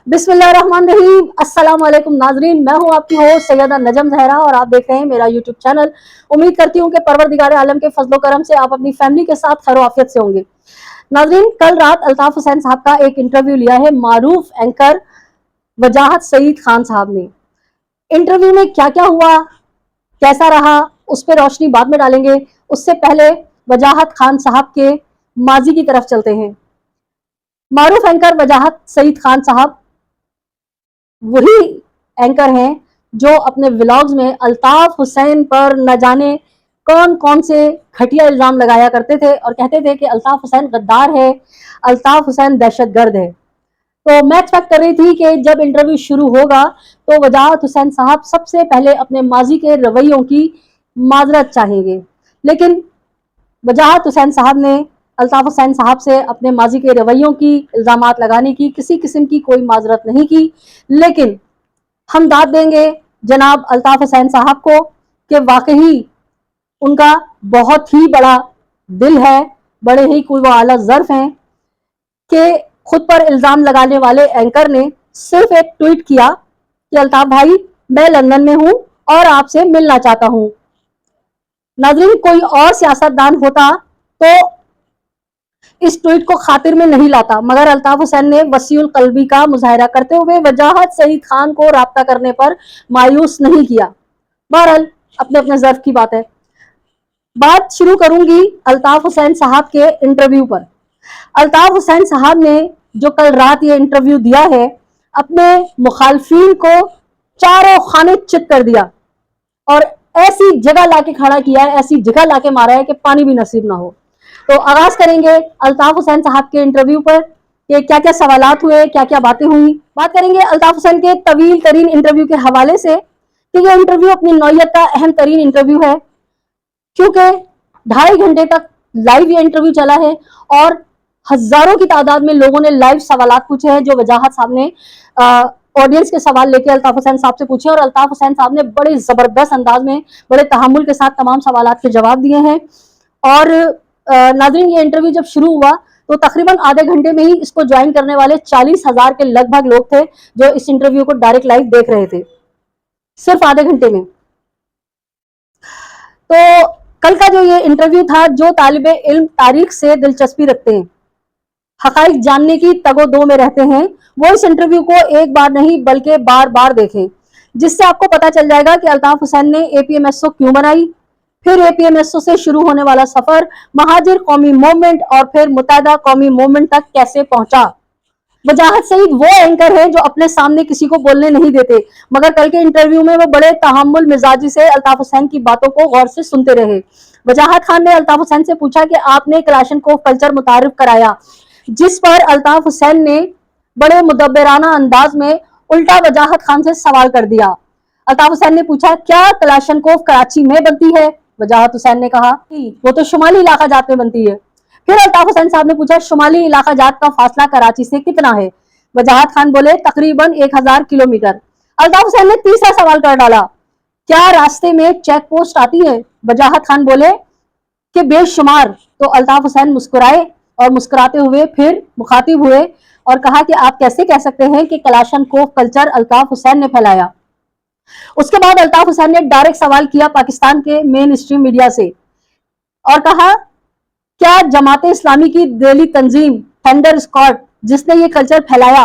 बिस्मिल्लाहिर्रहमानिर्रहीम। अस्सलाम वालेकुम नाजरीन, मैं हूँ आपकी होस्ट सैयदा नजम जहरा और आप देख रहे हैं मेरा यूट्यूब चैनल। उम्मीद करती हूँ कि परवरदिगार आलम के फजलो करम से आप अपनी फैमिली के साथ खैर आफियत से होंगे। नाजरीन, कल रात अल्ताफ हुसैन साहब का एक इंटरव्यू लिया है मारूफ एंकर वजाहत सईद खान साहब ने। इंटरव्यू में क्या क्या हुआ, कैसा रहा, उस पर रोशनी बाद में डालेंगे। उससे पहले वजाहत खान साहब के माजी की तरफ चलते हैं। मारूफ एंकर वजाहत सईद खान साहब वही एंकर हैं जो अपने व्लॉग्स में अल्ताफ हुसैन पर न जाने कौन कौन से घटिया इल्जाम लगाया करते थे और कहते थे कि अल्ताफ हुसैन गद्दार है, अल्ताफ हुसैन दहशतगर्द है। तो मैं एक्सपेक्ट कर रही थी कि जब इंटरव्यू शुरू होगा तो वजाहत हुसैन साहब सबसे पहले अपने माजी के रवैयों की माजरत चाहेंगे, लेकिन वजाहत हुसैन साहब ने अल्ताफ हुसैन साहब से अपने माजी के रवैयों की, इल्ज़ामात लगाने की किसी किस्म की कोई माजरत नहीं की। लेकिन हम दाद देंगे जनाब अल्ताफ हुसैन साहब को कि वाकई उनका बहुत ही बड़ा दिल है, बड़े ही कुव्वा आला ज़र्फ हैं कि खुद पर इल्ज़ाम लगाने वाले एंकर ने सिर्फ एक ट्वीट किया कि अल्ताफ भाई मैं लंदन में हूँ और आपसे मिलना चाहता हूँ। नाज़रीन, कोई और सियासतदान होता तो इस ट्वीट को खातिर में नहीं लाता, मगर अल्ताफ हुसैन ने वसीउल कल्बी का मुजाहरा करते हुए वजाहत सईद खान को राब्ता करने पर मायूस नहीं किया। बहरहाल अपने अपने ज़र्फ की बात है। बात शुरू करूंगी अल्ताफ हुसैन साहब के इंटरव्यू पर। अल्ताफ हुसैन साहब ने जो कल रात ये इंटरव्यू दिया है, अपने मुखालफिन को चारों खाने चित कर दिया और ऐसी जगह लाके खड़ा किया है, ऐसी जगह लाके मारा है कि पानी भी नसीब ना हो। तो आगाज करेंगे अल्ताफ हुसैन साहब के इंटरव्यू पर कि क्या क्या सवालात हुए, क्या क्या बातें हुई। बात करेंगे अल्ताफ हुसैन के तवील तरीन इंटरव्यू के हवाले से कि यह इंटरव्यू अपनी नौयत का अहम तरीन इंटरव्यू है, क्योंकि 2.5 घंटे तक लाइव ये इंटरव्यू चला है और हजारों की तादाद में लोगों ने लाइव सवालात पूछे हैं जो वजाहत साहब ने ऑडियंस के सवाल लेके अल्ताफ हुसैन साहब से पूछे और अल्ताफ हुसैन साहब ने बड़े जबरदस्त अंदाज में, बड़े तहम्मुल के साथ तमाम सवालात के जवाब दिए हैं। और नाज़रीन, ये इंटरव्यू जब शुरू हुआ तो तकरीबन आधे घंटे में ही इसको ज्वाइन करने वाले 40,000 के लगभग लोग थे जो इस इंटरव्यू को डायरेक्ट लाइव देख रहे थे, सिर्फ आधे घंटे में। तो कल का जो ये इंटरव्यू था, जो तालिबे इल्म तारीख से दिलचस्पी रखते हैं, हकाइक जानने की तगो-दो में रहते हैं, वो इस इंटरव्यू को एक बार नहीं बल्कि बार बार देखें, जिससे आपको पता चल जाएगा कि अल्ताफ हुसैन ने एपीएमएसओ क्यों बनाई, फिर एपीएमएसओ से शुरू होने वाला सफर महाजिर कौमी मूवमेंट और फिर मुत्तहदा कौमी मूवमेंट तक कैसे पहुंचा। वजाहत सईद वो एंकर है जो अपने सामने किसी को बोलने नहीं देते, मगर कल के इंटरव्यू में वो बड़े तहम्मुल मिजाजी से अल्ताफ हुसैन की बातों को गौर से सुनते रहे। वजाहत खान ने अल्ताफ हुसैन से पूछा कि आपने कलाशनकोव कल्चर मुतारिफ कराया, जिस पर अल्ताफ हुसैन ने बड़े मुदब्बराना अंदाज में उल्टा वजाहत खान से सवाल कर दिया। अल्ताफ हुसैन ने पूछा क्या कलाशनकोव कराची में बनती है? वजाहत हुसैन ने कहा वो तो शुमाली इलाका जात में बनती है। फिर अल्ताफ हुसैन साहब ने पूछा शुमाली इलाका जात का फासला कराची से कितना है? वजाहत खान बोले तकरीबन 1000 किलोमीटर। अल्ताफ हुसैन ने तीसरा सवाल कर डाला, क्या रास्ते में चेक पोस्ट आती है? वजाहत खान बोले कि बेशुमार। तो अल्ताफ हुसैन मुस्कुराए और मुस्कुराते हुए फिर मुखातिब हुए और कहा कि आप कैसे कह सकते हैं कि कलाशनकोव कल्चर अल्ताफ हुसैन ने फैलाया। उसके बाद अल्ताफ हुसैन ने डायरेक्ट सवाल किया पाकिस्तान के मेन स्ट्रीम मीडिया से और कहा क्या जमाते इस्लामी की दिली तंजीम थंडर स्क्वाड जिसने ये कल्चर फैलाया,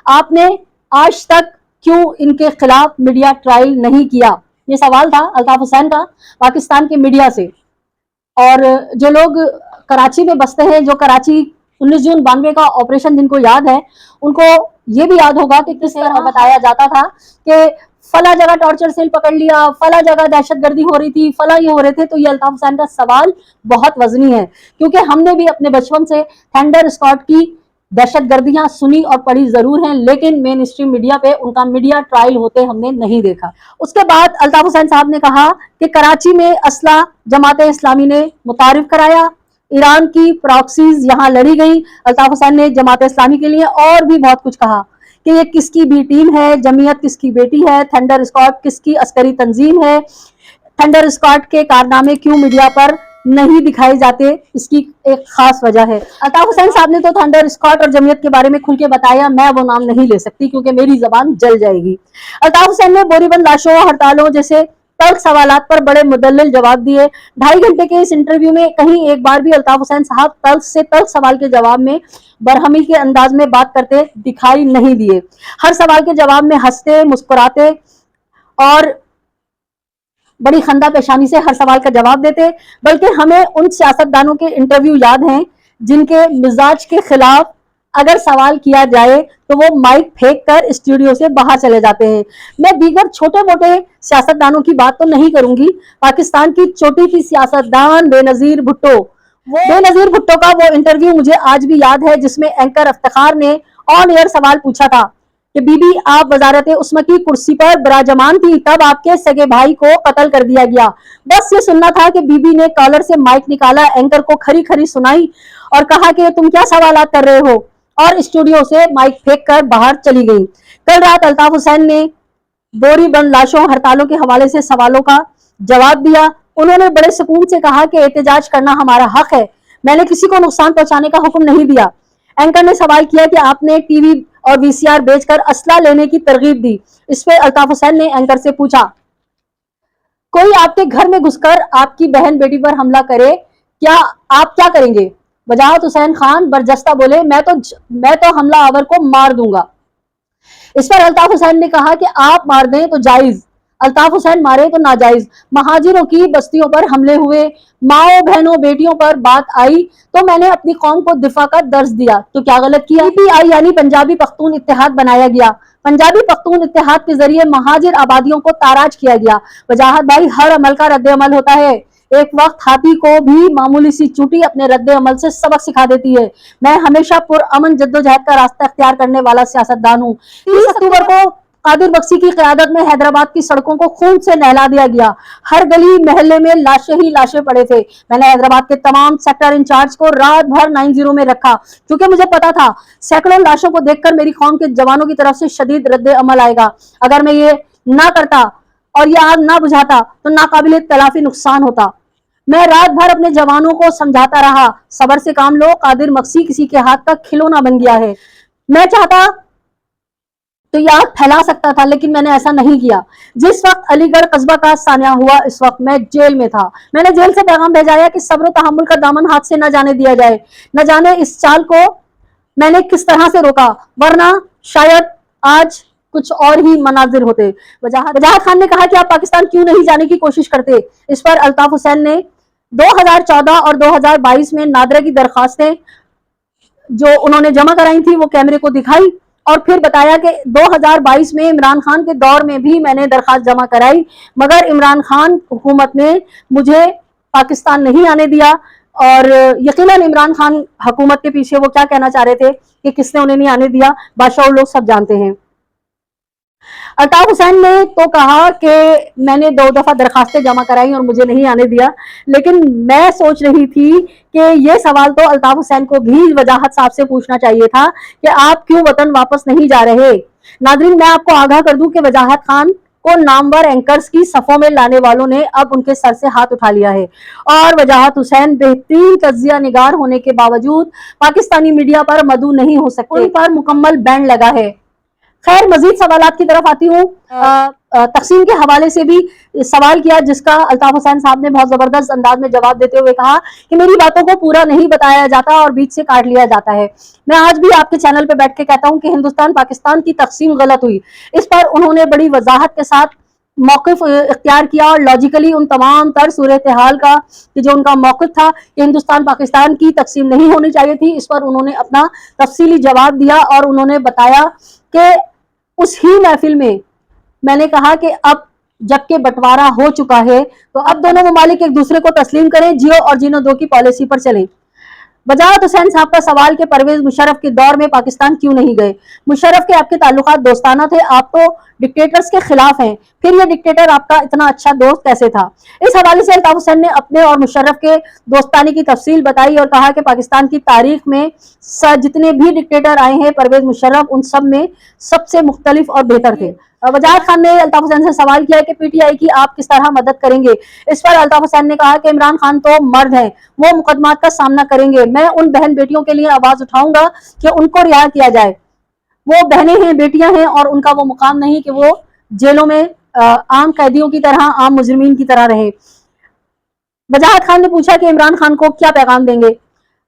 आपने आज तक क्यों इनके खिलाफ मीडिया ट्रायल नहीं किया? ये सवाल था अल्ताफ हुसैन का पाकिस्तान के मीडिया से। और जो लोग कराची में बसते हैं, जो कराची 19 जून 92 का ऑपरेशन जिनको याद है, उनको ये भी याद होगा कि किस तरह बताया जाता था कि फला जगह टॉर्चर सेल पकड़ लिया, फला जगह दहशतगर्दी हो रही थी, फला ये हो रहे थे। तो ये अल्ताफ हुसैन का सवाल बहुत वजनी है, क्योंकि हमने भी अपने बचपन से थंडर स्क्वाड की दहशतगर्दियां सुनी और पढ़ी जरूर हैं, लेकिन मेन स्ट्रीम मीडिया पे उनका मीडिया ट्रायल होते हमने नहीं देखा। उसके बाद अल्ताफ हुसैन साहब ने कहा कि कराची में असला जमाते इस्लामी ने मुतारिफ कराया, ईरान की प्रॉक्सीज यहाँ लड़ी गई। अल्ताफ हुसैन ने जमात इस्लामी के लिए और भी बहुत कुछ कहा कि ये किसकी भी टीम है, जमीयत किसकी बेटी है, थंडर स्क्वाड किसकी अस्करी तंजीम है, थंडर स्क्वाड के कारनामे क्यों मीडिया पर नहीं दिखाए जाते, इसकी एक खास वजह है। अल्ताफ हुसैन साहब ने तो थंडर स्क्वाड और जमीयत के बारे में खुल के बताया, मैं वो नाम नहीं ले सकती क्योंकि मेरी जबान जल जाएगी। अल्ताफ हुसैन ने बोरीबंद लाशों, हड़तालों जैसे तल्ख सवालात पर बड़े मुदल्लिल जवाब दिए। 2.5 घंटे के इस इंटरव्यू में कहीं एक बार भी अल्ताफ हुसैन साहब तल्ख से तल्ख सवाल के जवाब में बरहमी के अंदाज में बात करते दिखाई नहीं दिए। हर सवाल के जवाब में हंसते, मुस्कुराते और बड़ी खंदा पेशानी से हर सवाल का जवाब देते। बल्कि हमें उन सियासतदानों के इंटरव्यू याद हैं जिनके मिजाज के खिलाफ अगर सवाल किया जाए तो वो माइक फेंक कर स्टूडियो से बाहर चले जाते हैं। मैं दीगर छोटे मोटे सियासतदानों की बात तो नहीं करूंगी। पाकिस्तान की चोटी की सियासतदान बेनजीर भुट्टो, बेनजीर भुट्टो का वो इंटरव्यू मुझे आज भी याद है जिसमें एंकर इफ्तिखार ने ऑन एयर सवाल पूछा था कि बीबी आप वजारत उस्मा की कुर्सी पर विराजमान थी, तब आपके सगे भाई को कत्ल कर दिया गया। बस ये सुनना था कि बीबी ने कॉलर से माइक निकाला, एंकर को खरी खरी सुनाई और कहा कि तुम क्या सवाल कर रहे हो, और स्टूडियो से माइक फेंक कर बाहर चली गई। कल रात अल्ताफ हुसैन ने बोरीबंद लाशों, हड़तालों के हवाले से सवालों का जवाब दिया। उन्होंने बड़े सुकून से कहा कि एहतजाज करना हमारा हक है, मैंने किसी को नुकसान पहुंचाने का हुक्म नहीं दिया। एंकर ने सवाल किया कि आपने टीवी और वीसीआर बेचकर असला लेने की तरगीब दी। इस पे अल्ताफ हुसैन ने एंकर से पूछा, कोई आपके घर में घुसकर आपकी बहन बेटी पर हमला करे, क्या आप क्या करेंगे? वजाहत हुसैन खान बरजस्ता बोले, मैं तो हमलावर को मार दूंगा। इस पर अल्ताफ हुसैन ने कहा कि आप मार दें तो जायज, अल्ताफ हुसैन मारे तो नाजायज। महाजिरों की बस्तियों पर हमले हुए, माओ बहनों बेटियों पर बात आई तो मैंने अपनी कौम को दिफा का दर्ज दिया, तो क्या गलत किया? पीपीआई यानी पंजाबी पख्तून इत्तेहाद बनाया गया। पंजाबी पख्तून इत्तेहाद के जरिए महाजिर आबादियों को ताराज किया गया। वजाहत भाई, हर अमल का रद्द अमल होता है। एक वक्त हाथी को भी मामूली सी चूटी अपने रद्द अमल से सबक सिखा देती है। मैं हमेशा पुरअमन जद्दोजहद का रास्ता इख्तियार करने वाला सियासतदान हूँ। 30 अक्टूबर को कादिर बख्शी की क़यादत में हैदराबाद की सड़कों को खून से नहला दिया गया। हर गली मोहल्ले में लाशें ही लाशें पड़े थे। मैंने हैदराबाद के तमाम सेक्टर इंचार्ज को रात भर 90 में रखा क्योंकि मुझे पता था सैकड़ों लाशों को देखकर मेरी कौम के जवानों की तरफ से शदीद रद्द अमल आएगा। अगर मैं ये ना करता और ये आग ना बुझाता तो नाकाबिल तलाफी नुकसान होता। मैं रात भर अपने जवानों को समझाता रहा, सब्र से काम लो, कादिर बख्शी किसी के हाथ का खिलौना बन गया है। मैं चाहता तो ये आग फैला सकता था, लेकिन मैंने ऐसा नहीं किया। जिस वक्त अलीगढ़ कस्बा का सानिया हुआ, इस वक्त मैं जेल में था। मैंने जेल से पैगाम भेजाया कि सब्र तहम्मुल का दामन हाथ से न जाने दिया जाए। न जाने इस चाल को मैंने किस तरह से रोका, वरना शायद आज कुछ और ही मनाजिर होते। वजाहत खान ने कहा कि आप पाकिस्तान क्यों नहीं जाने की कोशिश करते। इस पर अल्ताफ हुसैन ने 2014 और 2022 में नादरा की दरखास्तें जो उन्होंने जमा कराई थी वो कैमरे को दिखाई और फिर बताया कि 2022 में इमरान खान के दौर में भी मैंने दरखास्त जमा कराई, मगर इमरान खान हुकूमत ने मुझे पाकिस्तान नहीं आने दिया। और यकीनन इमरान खान हुकूमत के पीछे वो क्या कहना चाह रहे थे कि किसने उन्हें नहीं आने दिया, बादशाह लोग सब जानते हैं। अल्ताफ हुसैन ने तो कहा कि मैंने 2 दफा दरखास्तें जमा कराई और मुझे नहीं आने दिया, लेकिन मैं सोच रही थी कि ये सवाल तो अल्ताफ हुसैन को भी वजाहत साहब से पूछना चाहिए था कि आप क्यों वतन वापस नहीं जा रहे। नाज़रीन, मैं आपको आगाह कर दूं कि वजाहत खान को नामवर एंकर्स की सफों में लाने वालों ने अब उनके सर से हाथ उठा लिया है और वजाहत हुसैन बेहतरीन तज्जिया निगार होने के बावजूद पाकिस्तानी मीडिया पर मदऊ नहीं हो सकते। उन पर मुकम्मल बैन लगा है। खैर, मजीद सवालात की तरफ आती हूँ। तकसीम के हवाले से भी सवाल किया जिसका अल्ताफ हुसैन साहब ने बहुत जबरदस्त अंदाज में जवाब देते हुए कहा कि मेरी बातों को पूरा नहीं बताया जाता और बीच से काट लिया जाता है। मैं आज भी आपके चैनल पे बैठ के कहता हूँ कि हिंदुस्तान पाकिस्तान की तकसीम गलत हुई। इस पर उन्होंने बड़ी वजाहत के साथ मौक़िफ़ इख्तियार किया और लॉजिकली उन तमाम तर सूरत हाल का कि जो उनका मौक़िफ़ था कि हिंदुस्तान पाकिस्तान की तकसीम नहीं होनी चाहिए थी, इस पर उन्होंने अपना तफसीली जवाब दिया और उन्होंने बताया कि उस ही महफिल में मैंने कहा कि अब जबकि बंटवारा हो चुका है तो अब दोनों ममालिक एक दूसरे को तस्लीम करें, जियो और जीनो दो की पॉलिसी पर चलें। वजाहत हुसैन साहब का सवाल कि परवेज मुशर्रफ के दौर में पाकिस्तान क्यों नहीं गए। मुशर्रफ के आपके ताल्लुकात दोस्ताना थे, आप तो डिक्टेटर्स के खिलाफ हैं, फिर ये डिक्टेटर आपका इतना अच्छा दोस्त कैसे था। इस हवाले से अल्ताफ हुसैन ने अपने और मुशर्रफ के दोस्तानी की तफसील बताई और कहा कि पाकिस्तान की तारीख में जितने भी डिक्टेटर आए हैं, परवेज मुशर्रफ उन सब में सबसे मुख्तलिफ और बेहतर थे। वजाहत खान ने अल्ताफ हुसैन से सवाल किया कि पीटीआई की आप किस तरह मदद करेंगे। इस पर अल्ताफ हुसैन ने कहा कि इमरान खान तो मर्द हैं, वो मुकदमात का सामना करेंगे। मैं उन बहन बेटियों के लिए आवाज उठाऊंगा कि उनको रिहा किया जाए। वो बहनें हैं, बेटियां हैं और उनका वो मुकाम नहीं कि वो जेलों में आम कैदियों की तरह, आम मुजरिमीन की तरह रहे। वजाहत खान ने पूछा कि इमरान खान को क्या पैगाम देंगे।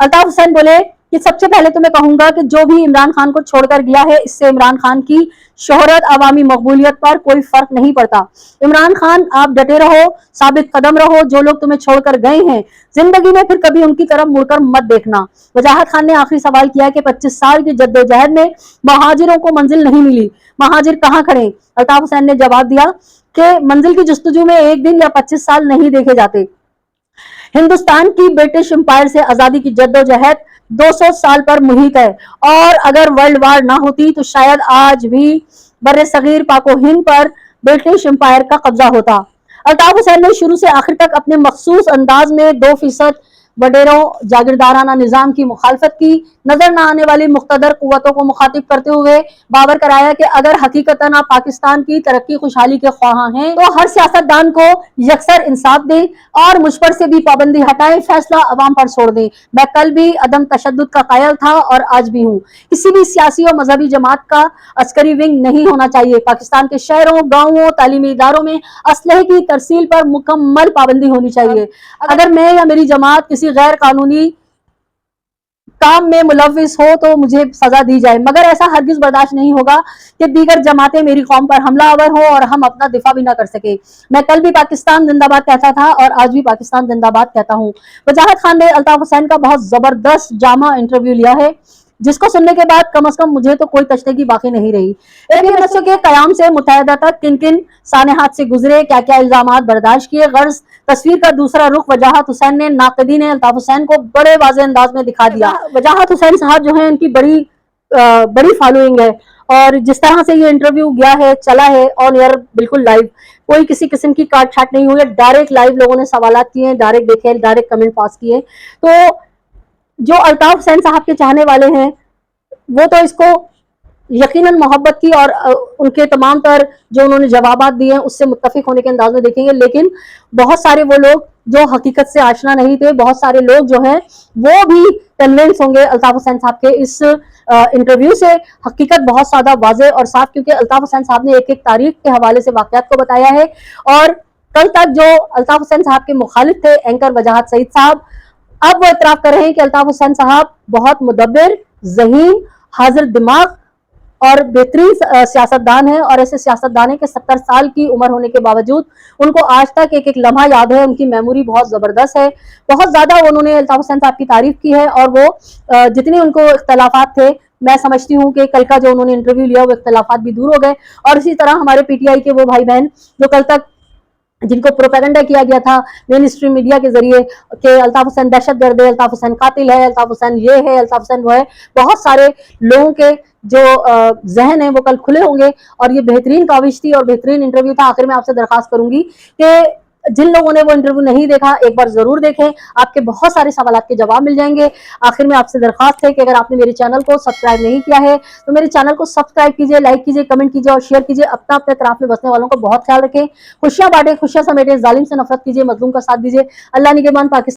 अल्ताफ हुसैन बोले कि सबसे पहले तो मैं कहूंगा कि जो भी इमरान खान को छोड़कर गया है, इससे इमरान खान की शोहरत, अवामी मकबूलियत पर कोई फर्क नहीं पड़ता। इमरान खान, आप डटे रहो, साबित कदम रहो। जो लोग तुम्हें छोड़कर गए हैं, जिंदगी में फिर कभी उनकी तरफ मुड़कर मत देखना। वजाहत खान ने आखिरी सवाल किया कि 25 साल की जद्दोजहद में महाजिरों को मंजिल नहीं मिली, महाजिर कहाँ खड़े। अल्ताफ हुसैन ने जवाब दिया कि मंजिल की जस्तजू में एक दिन या 25 साल नहीं देखे जाते। हिंदुस्तान की ब्रिटिश एम्पायर से आजादी की जद्दोजहद 200 साल पर मुहित है और अगर वर्ल्ड वार ना होती तो शायद आज भी बर्रे सगीर पाको हिंद पर ब्रिटिश एम्पायर का कब्जा होता। अल्ताफ हुसैन ने शुरू से आखिर तक अपने मखसूस अंदाज में 2% वडेरों जागीरदाराना निजाम की मुखालफत की। नजर न आने वाली मुख्तदर कुव्वतों को मुखातिब करते हुए बावर कराया कि अगर हकीकतन आप पाकिस्तान की तरक्की खुशहाली के ख्वाहां हैं तो हर सियासतदान को यकसर इंसाफ दें और मुझ पर से भी पाबंदी हटाएं, फैसला अवाम पर छोड़ दें। मैं कल भी अदम तशद्दुद का कायल था और आज भी हूँ। किसी भी सियासी और मजहबी जमात का अस्करी विंग नहीं होना चाहिए। पाकिस्तान के शहरों, गाँवों, तालीमी इदारों में असलहे की तरसील पर मुकम्मल पाबंदी होनी चाहिए। अगर मैं या मेरी जमात किसी गैर कानूनी काम में मुलविस हो तो मुझे सजा दी जाए, मगर ऐसा हरगिज बर्दाश्त नहीं होगा कि दीगर जमातें मेरी कौम पर हमलावर हो और हम अपना दिफा भी ना कर सके। मैं कल भी पाकिस्तान जिंदाबाद कहता था और आज भी पाकिस्तान जिंदाबाद कहता हूँ। वजाहत खान ने अल्ताफ हुसैन का बहुत जबरदस्त जामा इंटरव्यू लिया है, जिसको सुनने के बाद कम से कम मुझे तो कोई तशदगी बाकी नहीं रही। एक के कयाम से मुत्तहिदा तक किन किन सानेहात से गुजरे, क्या क्या इल्जामात बर्दाश्त किए। गर्ज तस्वीर का दूसरा रुख वजाहत हुसैन ने नाकदी ने अल्ताफ हुसैन को बड़े वाज़ेह अंदाज में दिखा दिया। वजाहत हुसैन साहब जो है उनकी बड़ी फॉलोइंग है और जिस तरह से ये इंटरव्यू गया है, चला है ऑन एयर, बिल्कुल लाइव, कोई किसी किस्म की काट छाट नहीं हुई है। डायरेक्ट लाइव लोगों ने सवालात किए, डायरेक्ट देखे, डायरेक्ट कमेंट पास किए। तो जो अल्ताफ हुसैन साहब के चाहने वाले हैं वो तो इसको यकीनन मोहब्बत की और उनके तमाम तर जो उन्होंने जवाबात दिए हैं उससे मुत्तफिक होने के अंदाज में देखेंगे। लेकिन बहुत सारे वो लोग जो हकीकत से आशना नहीं थे, बहुत सारे लोग जो हैं वो भी कन्विंस होंगे अल्ताफ हुसैन साहब के इस इंटरव्यू से। हकीकत बहुत ज्यादा वाज़ेह और साफ, क्योंकि अल्ताफ हुसैन साहब ने एक एक तारीख के हवाले से वाकयात को बताया है। और कल तक जो अल्ताफ हुसैन साहब के मुखालिफ थे एंकर वजाहत सईद साहब, अब वो इतराफ कर रहे हैं कि अल्ताफ हुसैन साहब बहुत मुदब्बिर, ज़हीन, हाजिर दिमाग और बेहतरीन सियासतदान है। और ऐसे सियासतदान है कि 70 साल की उम्र होने के बावजूद उनको आज तक एक एक लम्हा याद है। उनकी मेमोरी बहुत जबरदस्त है। बहुत ज्यादा उन्होंने अल्ताफ हुसैन साहब की तारीफ की है और वो जितने उनको इख्तलाफात थे, मैं समझती हूँ कि कल का जो उन्होंने इंटरव्यू लिया वो इख्तलाफात भी दूर हो गए। और इसी तरह हमारे पीटीआई के वो भाई बहन जो कल तक जिनको प्रोपेगेंडा किया गया था मेन स्ट्रीम मीडिया के जरिए कि अल्ताफ हुसैन दहशतगर्द है, अल्ताफ हुसैन कातिल है, अल्ताफ हुसैन ये है, अल्ताफ हुसैन वो है, बहुत सारे लोगों के जो जहन है वो कल खुले होंगे। और ये बेहतरीन काविश थी और बेहतरीन इंटरव्यू था। आखिर में आपसे दरखास्त करूंगी कि जिन लोगों ने वो इंटरव्यू नहीं देखा एक बार जरूर देखें, आपके बहुत सारे सवालात के जवाब मिल जाएंगे। आखिर में आपसे दरखास्त है कि अगर आपने मेरे चैनल को सब्सक्राइब नहीं किया है तो मेरे चैनल को सब्सक्राइब कीजिए, लाइक कीजिए, कमेंट कीजिए और शेयर कीजिए। अपना अपने तरफ में बसने वालों को बहुत ख्याल रखें, खुशियां बांटे, खुशियां समेटे, जालिम से नफरत कीजिए, मजलूम का साथ दीजिए। अल्लाह निगहबान। पाकिस्तान।